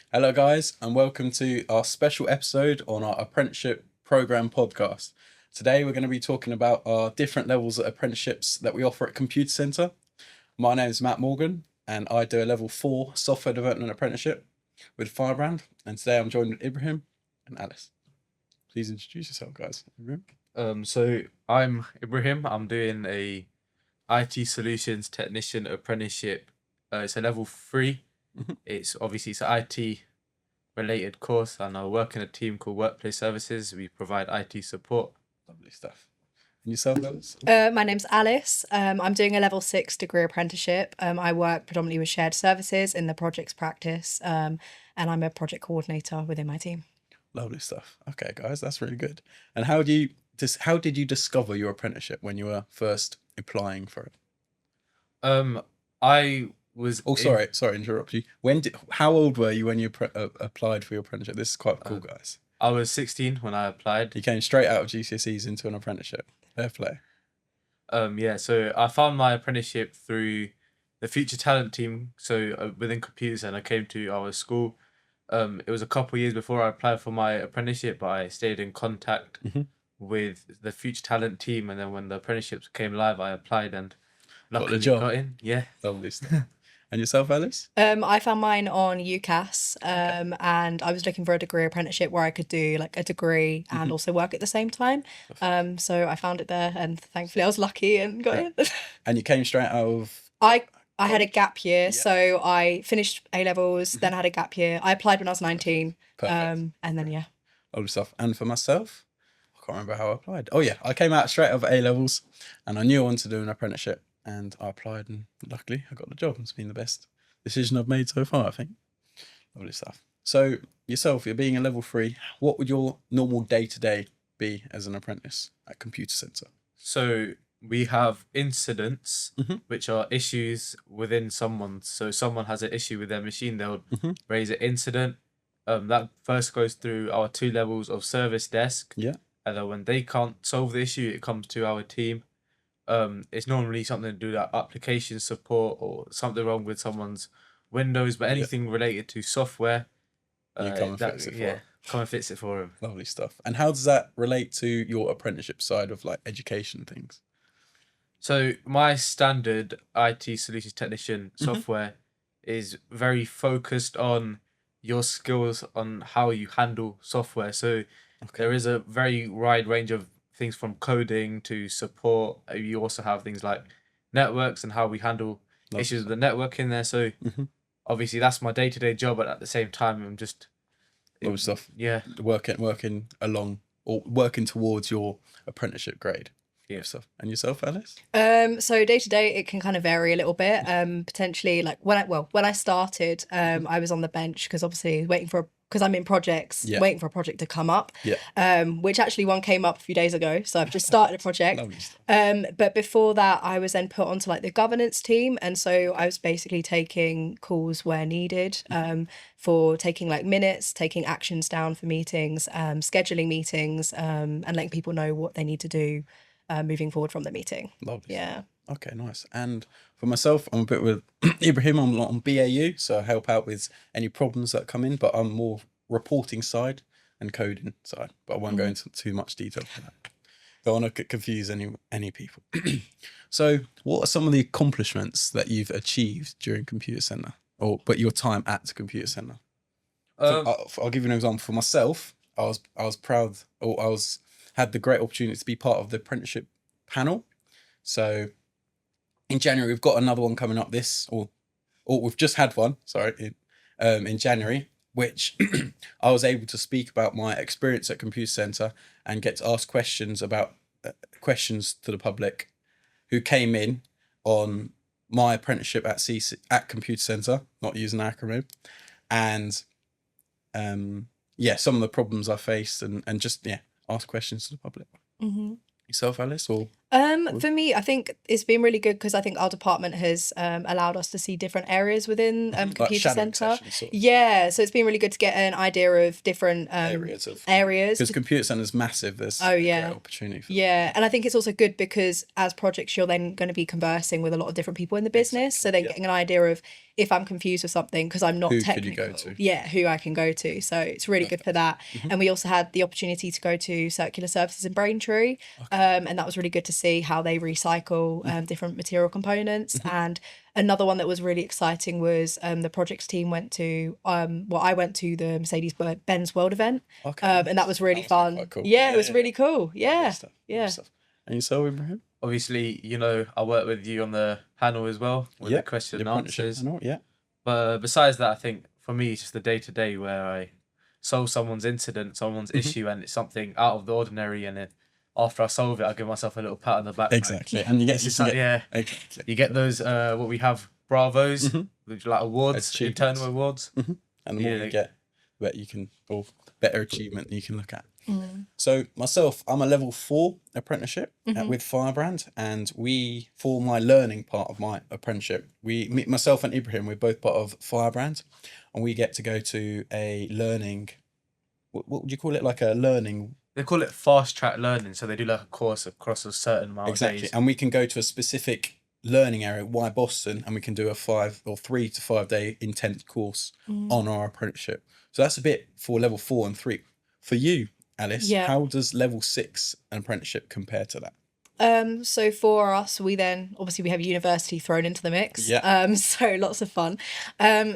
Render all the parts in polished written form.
Hello, guys, and welcome to our special episode on our apprenticeship program podcast. Today, we're going to be talking about our different levels of apprenticeships that we offer at Computacenter. My name is Matt Morgan, and I do a level 4 software development apprenticeship with Firebrand. And today, I'm joined with Ibrahim and Alice. Please introduce yourself, guys. Ibrahim? So I'm Ibrahim. I'm doing a IT solutions technician apprenticeship. It's a level 3. It's an IT related course, and I work in a team called Workplace Services. We provide IT support. Lovely stuff. And yourself, Alice? My name's Alice. I'm doing a level 6 degree apprenticeship. I work predominantly with shared services in the projects practice, and I'm a project coordinator within my team. Lovely stuff. Okay, guys, that's really good. And how did you discover your apprenticeship when you were first applying for it? I was. Sorry to interrupt you. How old were you when you applied for your apprenticeship? This is quite cool, guys. I was 16 when I applied. You came straight out of GCSEs into an apprenticeship. Fair play. Yeah. So I found my apprenticeship through the Future Talent team. So within Computacenter, I came to our school. It was a couple of years before I applied for my apprenticeship, but I stayed in contact with the Future Talent team, and then when the apprenticeships came live, I applied and luckily got in. Yeah. Lovely stuff. And yourself, Alice? I found mine on UCAS, and I was looking for a degree apprenticeship where I could do like a degree and also work at the same time. So I found it there, and thankfully I was lucky and got in. And you came straight out of... I had a gap year, so I finished A-levels, then I had a gap year. I applied when I was 19. Perfect. And then, yeah. Lovely stuff. And for myself, I can't remember how I applied. Oh, yeah. I came out straight out of A-levels, and I knew I wanted to do an apprenticeship. And I applied, and luckily I got the job. It's been the best decision I've made so far, I think. Lovely stuff. So yourself, you're being a level 3. What would your normal day-to-day be as an apprentice at Computacenter? So we have incidents, which are issues within someone. So someone has an issue with their machine, they'll raise an incident. That first goes through our 2 levels of service desk. Yeah. And then when they can't solve the issue, it comes to our team. It's normally something to do with application support or something wrong with someone's Windows, but anything related to software. You come and fix it for them. Come and fix it for them. Lovely stuff. And how does that relate to your apprenticeship side of like education things? So my standard IT solutions technician software is very focused on your skills on how you handle software. So there is a very wide range of things from coding to support. You also have things like networks and how we handle issues with the network in there. So obviously that's my day-to-day job, but at the same time I'm just stuff. Yeah. Working along or working towards your apprenticeship grade. Yeah. Stuff. And yourself, Alice? So day to day it can kind of vary a little bit. Potentially like when I started, I was on the bench because obviously because I'm in projects, waiting for a project to come up, which actually one came up a few days ago. So I've just started a project. But before that, I was then put onto like the governance team. And so I was basically taking calls where needed, for taking like minutes, taking actions down for meetings, scheduling meetings, and letting people know what they need to do moving forward from the meeting. Lovely. Yeah. Okay, nice. And for myself, I'm a bit with Ibrahim. I'm on BAU, so I help out with any problems that come in, but I'm more reporting side and coding side. But I won't go into too much detail for that. Don't want to confuse any people. So what are some of the accomplishments that you've achieved during Computacenter, but your time at Computacenter? I'll give you an example. For myself, I was proud, or had the great opportunity to be part of the apprenticeship panel. So in January, we've got another one coming up or we've just had one, sorry, in January, which I was able to speak about my experience at Computacenter and get to ask questions about questions to the public who came in on my apprenticeship at Computacenter, not using an acronym, and some of the problems I faced and just ask questions to the public. Yourself, Alice, or for me, I think it's been really good because I think our department has allowed us to see different areas within Computacenter. Yeah, so it's been really good to get an idea of different areas. Because Computacenter is massive. There's a great opportunity. And I think it's also good because as projects, you're then going to be conversing with a lot of different people in the business. So then getting an idea of if I'm confused with something, because I'm not Who technical. could you go to? Yeah, who I can go to. So it's really good for that. And we also had the opportunity to go to Circular Services in Braintree. And that was really good to see how they recycle different material components. And another one that was really exciting was the projects team went to, I went to the Mercedes-Benz World event. And that was really fun. Quite cool. Yeah, it was really cool. Yeah. Good stuff. And yourself, Ibrahim? Obviously, you know, I work with you on the panel as well with the question and answers. Panel, yeah. But besides that, I think for me, it's just the day-to-day where I solve someone's incident, someone's issue, and it's something out of the ordinary. And then after I solve it, I give myself a little pat on the back. Exactly. And you get exactly. You get those what we have bravos, which are like awards, internal awards. And the more you get, the better achievement you can look at. So myself, I'm a level 4 apprenticeship with Firebrand, and for my learning part of my apprenticeship, myself and Ibrahim, we're both part of Firebrand, and we get to go to a learning, what would you call it, like a learning? They call it fast track learning, so they do like a course across a certain amount of days. And we can go to a specific learning area, why Boston, and we can do a 3 to 5 day intense course on our apprenticeship. So that's a bit for level 4 and 3. For you, Alice, how does level 6 an apprenticeship compare to that? So for us, we have university thrown into the mix. So lots of fun.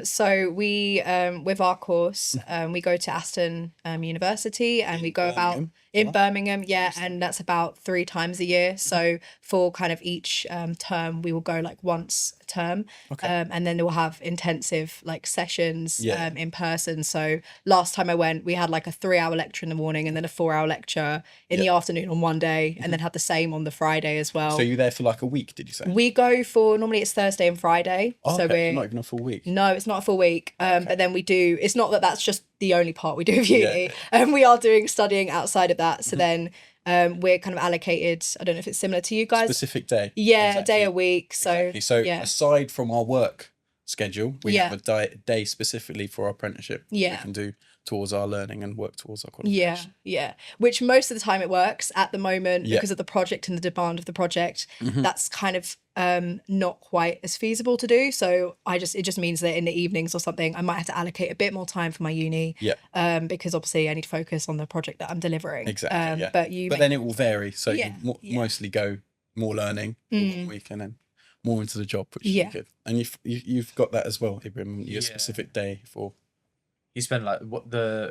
So we with our course, we go to Aston University, and we go about in Birmingham, and that's about 3 times a year. So for kind of each term, we will go like once a term, and then we'll have intensive like sessions in person. So last time I went, we had like a 3-hour lecture in the morning, and then a 4-hour lecture in the afternoon on one day, and then had the same on the Friday as well. So you're there for like a week, did you say? We go for, normally it's Thursday and Friday. So we're not even a full week. No, it's not a full week. But then we do, it's not that that's just the only part we do of uni. We are doing studying outside of that. So then we're kind of allocated, I don't know if it's similar to you guys. Specific day. Yeah, a day a week. So aside from our work schedule, we have a day specifically for our apprenticeship. We can do towards our learning and work towards our qualifications. Which most of the time it works at the moment because of the project and the demand of the project. That's kind of not quite as feasible to do. So it just means that in the evenings or something, I might have to allocate a bit more time for my uni. Because obviously I need to focus on the project that I'm delivering. Exactly. But then it will vary. So you mostly go more learning one week and then more into the job, which is good. And you've got that as well, Ibrahim. Your specific day for. You spend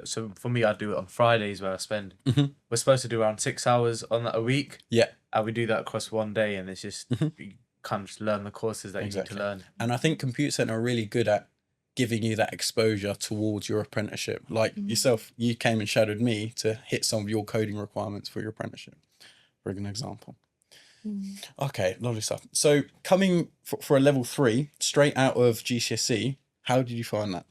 so for me, I do it on Fridays where I spend, we're supposed to do around 6 hours on that a week. And we do that across one day, and it's just, you kind of just learn the courses that you need to learn. And I think Computacenter are really good at giving you that exposure towards your apprenticeship. Like yourself, you came and shadowed me to hit some of your coding requirements for your apprenticeship, for an example. Okay, lovely stuff. So coming for a level 3, straight out of GCSE, how did you find that?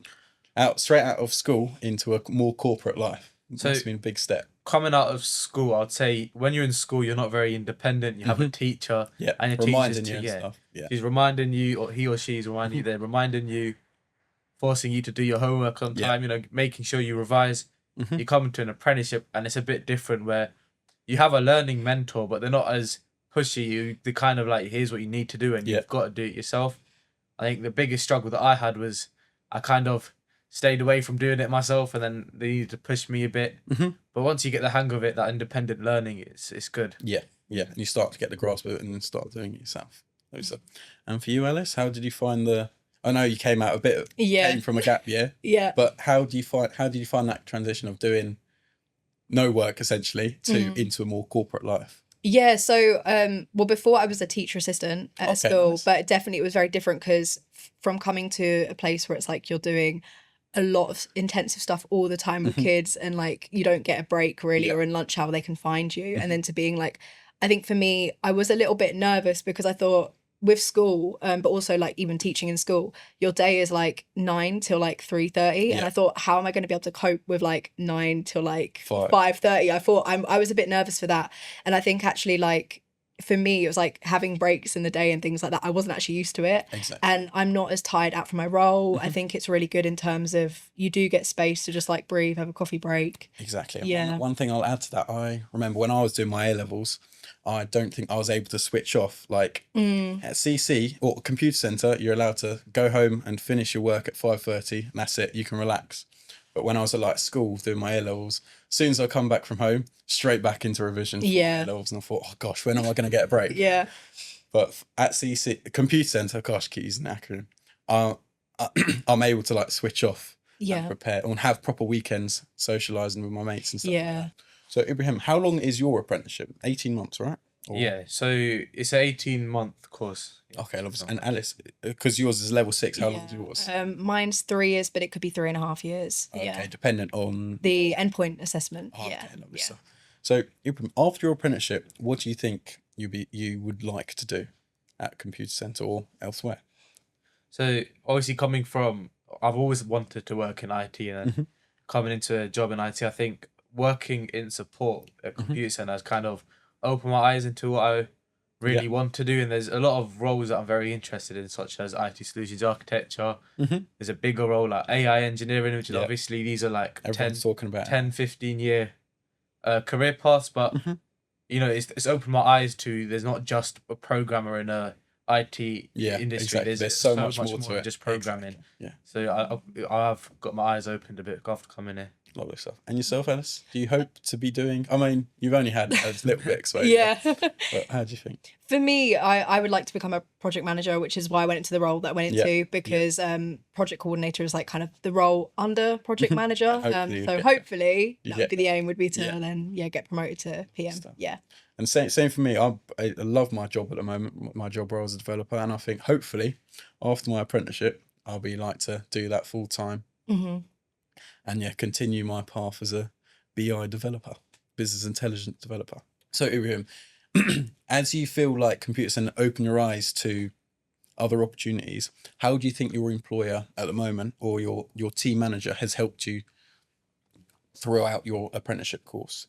Straight out of school into a more corporate life. It must have been a big step. Coming out of school, I'd say when you're in school, you're not very independent. You have a teacher, and your reminding teacher's you and stuff. She's reminding you, or he or she is reminding you. They're reminding you, forcing you to do your homework on time. You know, making sure you revise. You come into an apprenticeship, and it's a bit different where you have a learning mentor, but they're not as pushy. They're kind of like, here's what you need to do, and you've got to do it yourself. I think the biggest struggle that I had was I kind of stayed away from doing it myself, and then they needed to push me a bit. But once you get the hang of it, that independent learning, it's good. And you start to get the grasp of it and then start doing it yourself. And for you, Alice, how did you find I know you came out came from a gap year. But how did you find that transition of doing no work essentially into a more corporate life? So before I was a teacher assistant at a school, but definitely it was very different because from coming to a place where it's like you're doing a lot of intensive stuff all the time with kids, and like you don't get a break really, or in lunch hour they can find you, and then to being like, I think for me, I was a little bit nervous because I thought with school, but also like even teaching in school, your day is like 9 till like 3:30, and I thought, how am I going to be able to cope with like 9 till like 5:30? I thought I was a bit nervous for that, and I think actually like for me it was like having breaks in the day and things like that. I wasn't actually used to it, and I'm not as tired out from my role. I think it's really good in terms of you do get space to just like breathe, have a coffee break. One thing I'll add to that, I remember when I was doing my A-levels, I don't think I was able to switch off. Like at CC or Computacenter, you're allowed to go home and finish your work at 5:30, and that's it. You can relax. But when I was at like school doing my A-levels, as soon as I come back from home, straight back into revision for my A-levels, and I thought, oh gosh, when am I going to get a break? Yeah. But at CC, Computacenter, gosh, keep using the acronym. I'm able to like switch off and prepare and have proper weekends socialising with my mates and stuff. Yeah. Like that. So Ibrahim, how long is your apprenticeship? 18 months, right? Or... Yeah, so it's an 18-month course. Okay, lovely. And Alice, because yours is level 6, how long is yours? Mine's 3 years, but it could be 3.5 years. Okay, dependent on the endpoint assessment. Okay, lovely stuff. So Ibrahim, after your apprenticeship, what do you think you would like to do at Computacenter or elsewhere? So obviously coming from, I've always wanted to work in IT, and coming into a job in IT, I think working in support at Computacenter has kind of opened my eyes into what I really want to do. And there's a lot of roles that I'm very interested in, such as IT solutions architecture. There's a bigger role like AI engineering, which is obviously these are like everyone's talking about 10, 15 year career paths. But, you know, it's opened my eyes to there's not just a programmer in a IT industry. Exactly. There's so much more to it. Just programming. Exactly. Yeah. So I've got my eyes opened a bit after coming here. Lovely stuff. And yourself, Alice? Do you hope to be doing... I mean, you've only had a little bit exposure. Yeah. But how do you think? For me, I would like to become a project manager, which is why I went into the role that I went into, because project coordinator is like kind of the role under project manager. Hopefully that would be the aim, would be to then get promoted to PM. Yeah. And same for me. I love my job at the moment, my job role as a developer. And I think hopefully after my apprenticeship, I'll be like to do that full time. And continue my path as a BI developer, business intelligence developer. So Ibrahim, as you feel like Computacenter open your eyes to other opportunities, how do you think your employer at the moment or your team manager has helped you throughout your apprenticeship course?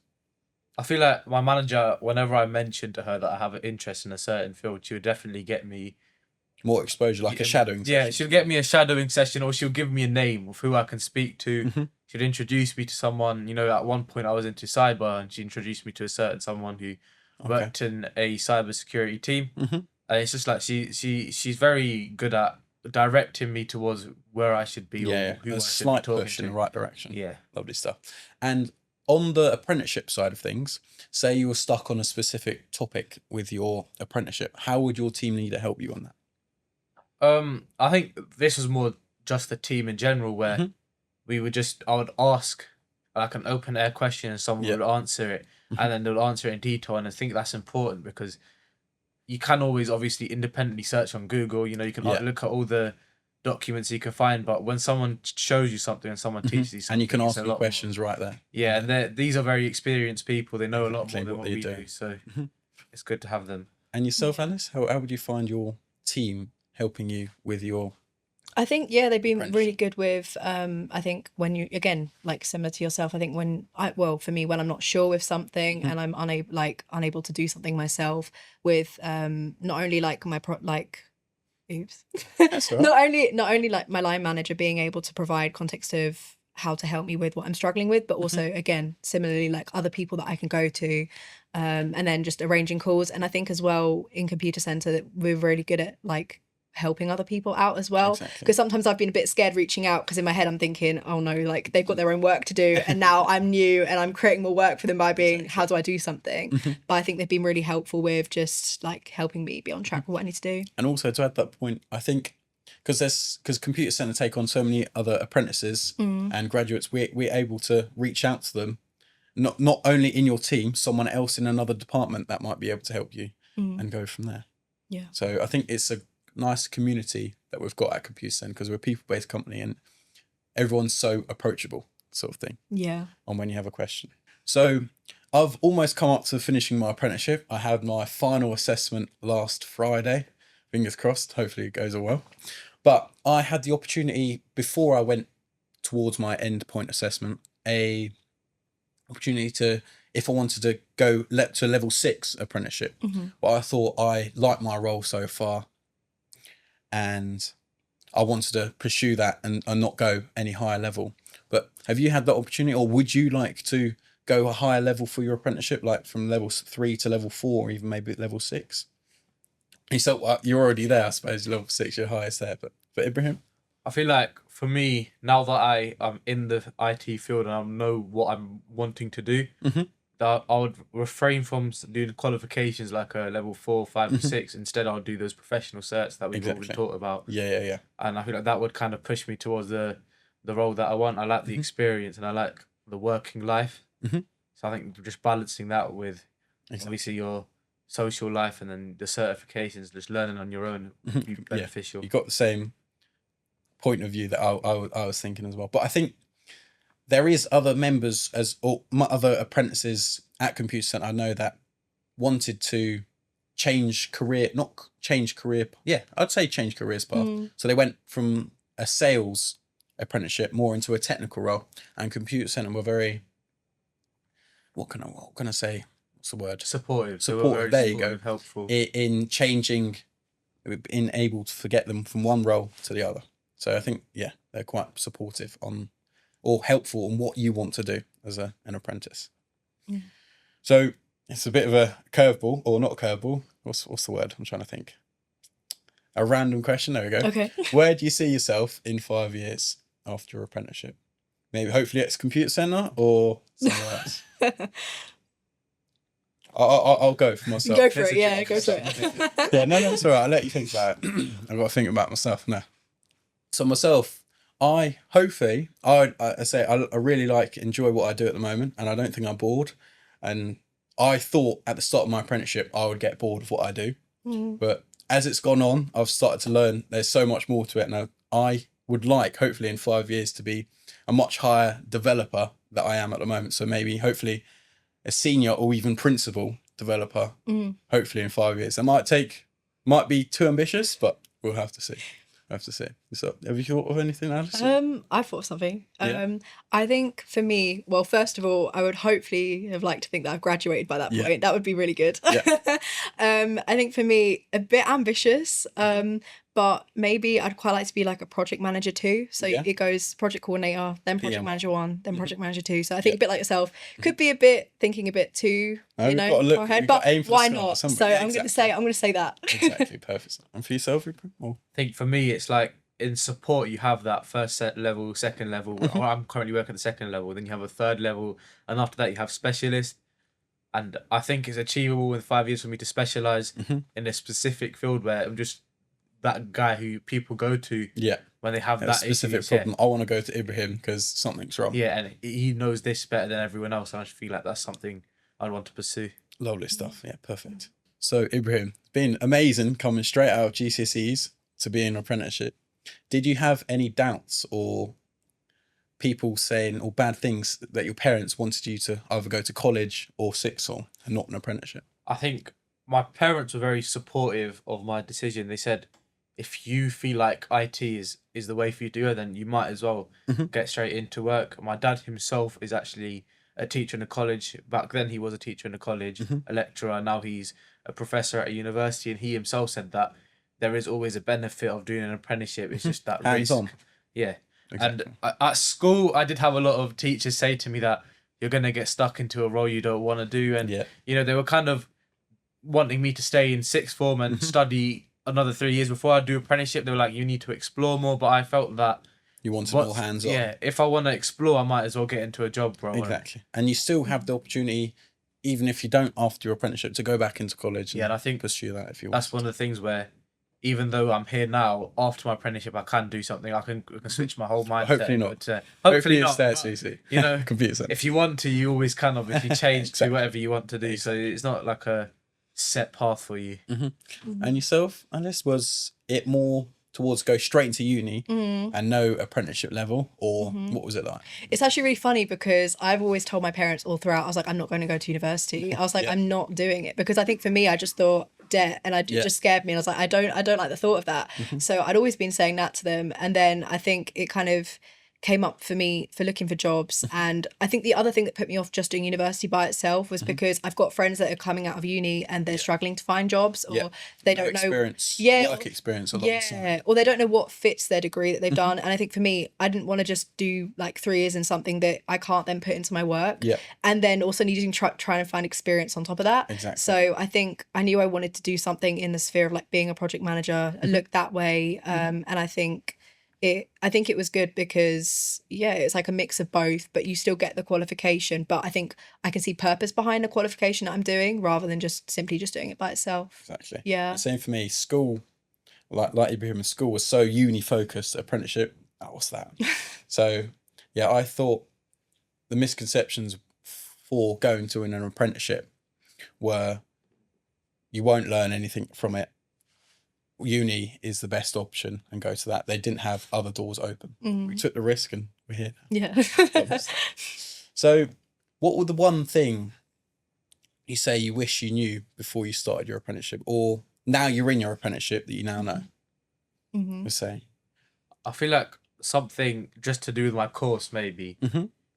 I feel like my manager, whenever I mentioned to her that I have an interest in a certain field, she would definitely get me more exposure, like a shadowing session. Yeah, she'll get me a shadowing session, or she'll give me a name of who I can speak to. She'd introduce me to someone. You know, at one point I was into cyber, and she introduced me to a certain someone who worked in a cybersecurity team. And it's just like she's very good at directing me towards where I should be. Or who a I slight should be push in the right direction. Yeah, lovely stuff. And on the apprenticeship side of things, say you were stuck on a specific topic with your apprenticeship, how would your team leader help you on that? I think this was more just the team in general, where I would ask like an open air question and someone would answer it, and then they'll answer it in detail. And I think that's important because you can always obviously independently search on Google. You know, you can look at all the documents you can find, but when someone shows you something and someone teaches you something, and you can ask your questions right there. Yeah, and these are very experienced people. They know a lot more than what we do. So it's good to have them. And yourself, Alice, how would you find your team helping you with your... I think they've been really good with I think when you, again, like similar to yourself, I think for me, when I'm not sure with something and I'm unable to do something myself, with not only like my oops That's all right. not only like my line manager being able to provide context of how to help me with what I'm struggling with, but also again similarly like other people that I can go to, and then just arranging calls. And I think as well in Computacenter that we're really good at like helping other people out as well, because sometimes I've been a bit scared reaching out, because in my head I'm thinking, oh no, like they've got their own work to do and now I'm new and I'm creating more work for them by being how do I do something. But I think they've been really helpful with just like helping me be on track with what I need to do. And also to add that point, I think because Computacenter take on so many other apprentices and graduates, we're able to reach out to them, not only in your team, someone else in another department that might be able to help you and go from there. Yeah. So I think it's a nice community that we've got at Computacenter, because we're a people-based company and everyone's so approachable, sort of thing. Yeah. On when you have a question. So I've almost come up to finishing my apprenticeship. I had my final assessment last Friday. Fingers crossed. Hopefully it goes all well. But I had the opportunity before I went towards my end point assessment, a opportunity to, if I wanted to go to level 6 apprenticeship. But I thought I liked my role so far, and I wanted to pursue that and not go any higher level. But have you had that opportunity, or would you like to go a higher level for your apprenticeship, like from level 3 to level 4, or even maybe level 6? So you're already there, I suppose. Level 6, your highest there. But for Ibrahim, I feel like for me, now that I am in the IT field and I know what I'm wanting to do, that I would refrain from doing qualifications like a level 4, 5, or 6. Instead, I'll do those professional certs that we've already talked about. Yeah. And I feel like that would kind of push me towards the role that I want. I like the experience and I like the working life. So I think just balancing that with obviously your social life and then the certifications, just learning on your own would be beneficial. You got the same point of view that I was thinking as well. But I think there is other members or other apprentices at Computacenter I know that wanted to change careers path. So they went from a sales apprenticeship more into a technical role, and Computacenter were very, what can I say? What's the word? Supportive. There you go. Helpful. In changing, being able to get them from one role to the other. So I think, they're quite supportive or helpful on what you want to do as an apprentice. So it's a bit of a curveball, or not a curveball. What's the word? I'm trying to think. A random question. There we go. Okay. Where do you see yourself in 5 years after your apprenticeship? Maybe hopefully it's Computacenter or somewhere else. I'll go for myself. Go for it. Yeah, go for it. Yeah, no, it's all right. I'll let you think about it. I've got to think about myself now. So myself, I really enjoy what I do at the moment, and I don't think I'm bored. And I thought at the start of my apprenticeship I would get bored of what I do, but as it's gone on, I've started to learn there's so much more to it. Now I would like, hopefully in 5 years, to be a much higher developer that I am at the moment. So maybe hopefully a senior or even principal developer, hopefully in 5 years. That might be too ambitious, but we'll have to see. So have you thought of anything, Alice? I thought of something. I think for me, well, first of all, I would hopefully have liked to think that I've graduated by that point. That would be really good. I think for me, a bit ambitious, but maybe I'd quite like to be like a project manager too. So it goes project coordinator, then project manager 1, then project manager 2. So I think a bit like yourself, could be thinking a bit too, far ahead, but why not? So I'm going to say that. Exactly, perfect. And for yourself, I think for me, it's like in support, you have that first level, second level. I'm currently working at the second level. Then you have a third level, and after that, you have specialist. And I think it's achievable in 5 years for me to specialize in a specific field where I'm just that guy who people go to when they have that specific problem. I want to go to Ibrahim because something's wrong. Yeah, and he knows this better than everyone else. And I just feel like that's something I'd want to pursue. Lovely stuff. Yeah, perfect. So Ibrahim, it's been amazing coming straight out of GCSEs to be in an apprenticeship. Did you have any doubts or people saying or bad things that your parents wanted you to either go to college or sixth form and not an apprenticeship? I think my parents were very supportive of my decision. They said, if you feel like IT is the way for you to go, then you might as well get straight into work. My dad himself is actually a teacher in a college. Back then he was a teacher in a college, a lecturer. Now he's a professor at a university, and he himself said that there is always a benefit of doing an apprenticeship. It's just that hands-on. Yeah. Exactly. And at school, I did have a lot of teachers say to me that you're going to get stuck into a role you don't want to do. And, they were kind of wanting me to stay in sixth form and study another 3 years before I do apprenticeship. They were like, you need to explore more. But I felt that you wanted more hands-on. Yeah, if I want to explore, I might as well get into a job, bro. Exactly. And you still have the opportunity, even if you don't after your apprenticeship, to go back into college and I think pursue that if you want. That's one of the things where, even though I'm here now, after my apprenticeship, I can do something. I can switch my whole mindset. Hopefully not. But, hopefully it's there, CC. Computer if you want to, you always can obviously change to whatever you want to do. So it's not like a set path for you. And yourself, Alice, was it more towards go straight into uni and no apprenticeship level, or what was it like? It's actually really funny because I've always told my parents all throughout, I was like, I'm not going to go to university. I was like, I'm not doing it, because I think for me, I just thought debt, and it just scared me, and I was like, I don't like the thought of that. So I'd always been saying that to them, and then I think it kind of came up for me for looking for jobs. And I think the other thing that put me off just doing university by itself was because I've got friends that are coming out of uni and they're struggling to find jobs, or they don't know work experience alongside. or they don't know what fits their degree that they've done. And I think for me, I didn't want to just do like 3 years in something that I can't then put into my work, and then also needing trying to find experience on top of that. Exactly. So I think I knew I wanted to do something in the sphere of like being a project manager, look that way, and I think it was good because it's like a mix of both, but you still get the qualification. But I think I can see purpose behind the qualification that I'm doing rather than just simply just doing it by itself. Exactly. Yeah. Same for me. School, like Ibrahim, school was so uni focused. Apprenticeship, what's that? So I thought the misconceptions for going to an apprenticeship were you won't learn anything from it. Uni is the best option and go to that. They didn't have other doors open. We took the risk and we're here now. Yeah. So what would the one thing you say you wish you knew before you started your apprenticeship, or now you're in your apprenticeship that you now know? Let's say. I feel like something just to do with my course maybe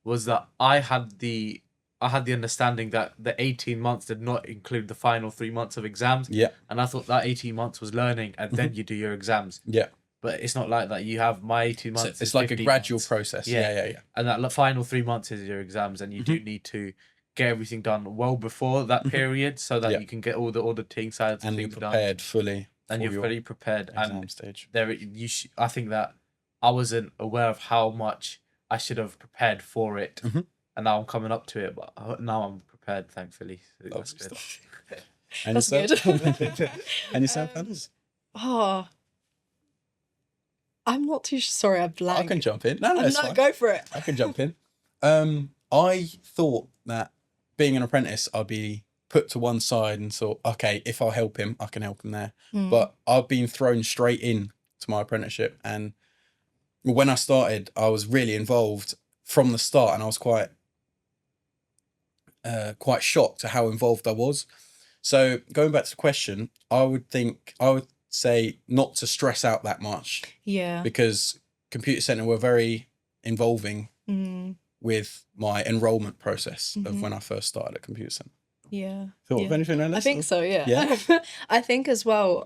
was that I had the understanding that the 18 months did not include the final 3 months of exams. Yeah. And I thought that 18 months was learning and then you do your exams. Yeah. But it's not like that. You have my 18 months. So it's like a gradual process. Yeah. And that final 3 months is your exams, and you do need to get everything done well before that period so that you can get all the auditing sides and you're prepared fully. And you're fully prepared. Exam and stage. I think that I wasn't aware of how much I should have prepared for it. And now I'm coming up to it, but now I'm prepared, thankfully. So that's good. And that's yourself? good. And yourself, Alice? Oh, I'm not too sorry. I'm blank. I can jump in. No, it's fine. Go for it. I can jump in. I thought that being an apprentice, I'd be put to one side and thought, okay, if I help him, I can help him there. But I've been thrown straight in to my apprenticeship, and when I started, I was really involved from the start, and I was quite shocked at how involved I was. So going back to the question, I would say not to stress out that much. Yeah. Because Computacenter were very involving with my enrollment process of when I first started at Computacenter. Yeah. Thought of anything, Alice? I think so, yeah. I think as well,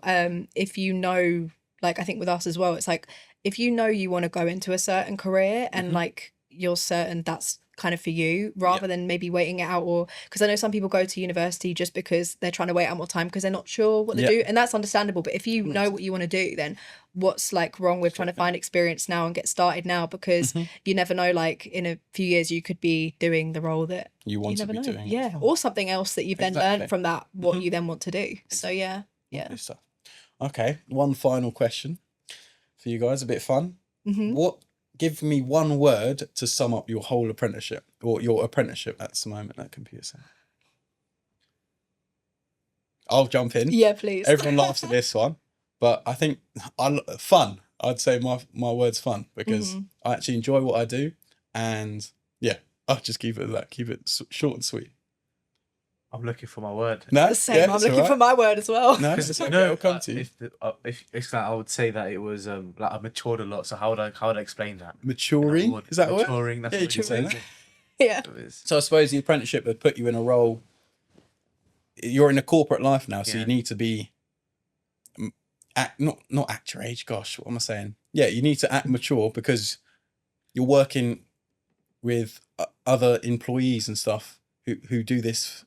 if you know, like I think with us as well, it's like if you know you want to go into a certain career and like you're certain that's kind of for you, rather than maybe waiting it out, or because I know some people go to university just because they're trying to wait out more time because they're not sure what to do, and that's understandable. But if you know what you want to do, then what's like wrong with trying to find experience now and get started now, because you never know, like in a few years you could be doing the role that you want to be doing, or something else that you've then learned from that, what you then want to do. So yeah. Okay, one final question for you guys, a bit fun. Give me one word to sum up your whole apprenticeship, or your apprenticeship at the moment at Computacenter. I'll jump in. Yeah, please. Everyone laughs at this one, but I think fun. I'd say my word's fun, because I actually enjoy what I do, and I'll just keep it at that. Keep it short and sweet. I'm looking for my word. No, same. I'm looking for my word as well. No, it's okay. It'll come to you. If it's like, I would say that it was like I matured a lot. So how would I explain that? Maturing? Is that a word? Maturing. That's what you say. Yeah. So I suppose the apprenticeship would put you in a role. You're in a corporate life now, so you need to be not act your age. Gosh, what am I saying? Yeah, you need to act mature because you're working with other employees and stuff who do this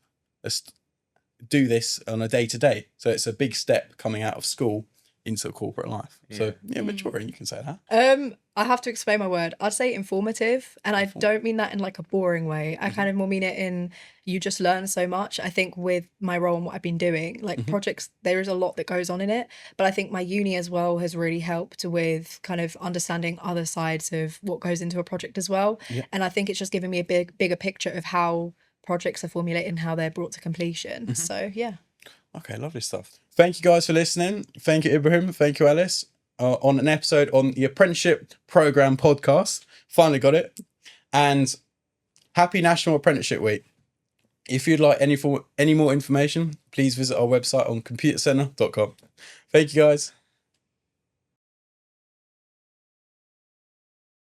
on a day-to-day. So it's a big step coming out of school into corporate life. So maturing, you can say that. I have to explain my word. I'd say informative, and I don't mean that in like a boring way. I kind of more mean it in you just learn so much. I think with my role and what I've been doing, like projects, there is a lot that goes on in it, but I think my uni as well has really helped with kind of understanding other sides of what goes into a project as well. And I think it's just given me a bigger picture of how projects are formulated and how they're brought to completion. So yeah. Okay, lovely stuff. Thank you guys for listening. Thank you, Ibrahim. Thank you, Alice. On an episode on the Apprenticeship Programme podcast. Finally got it. And happy National Apprenticeship Week. If you'd like any more information, please visit our website on computacenter.com. Thank you, guys.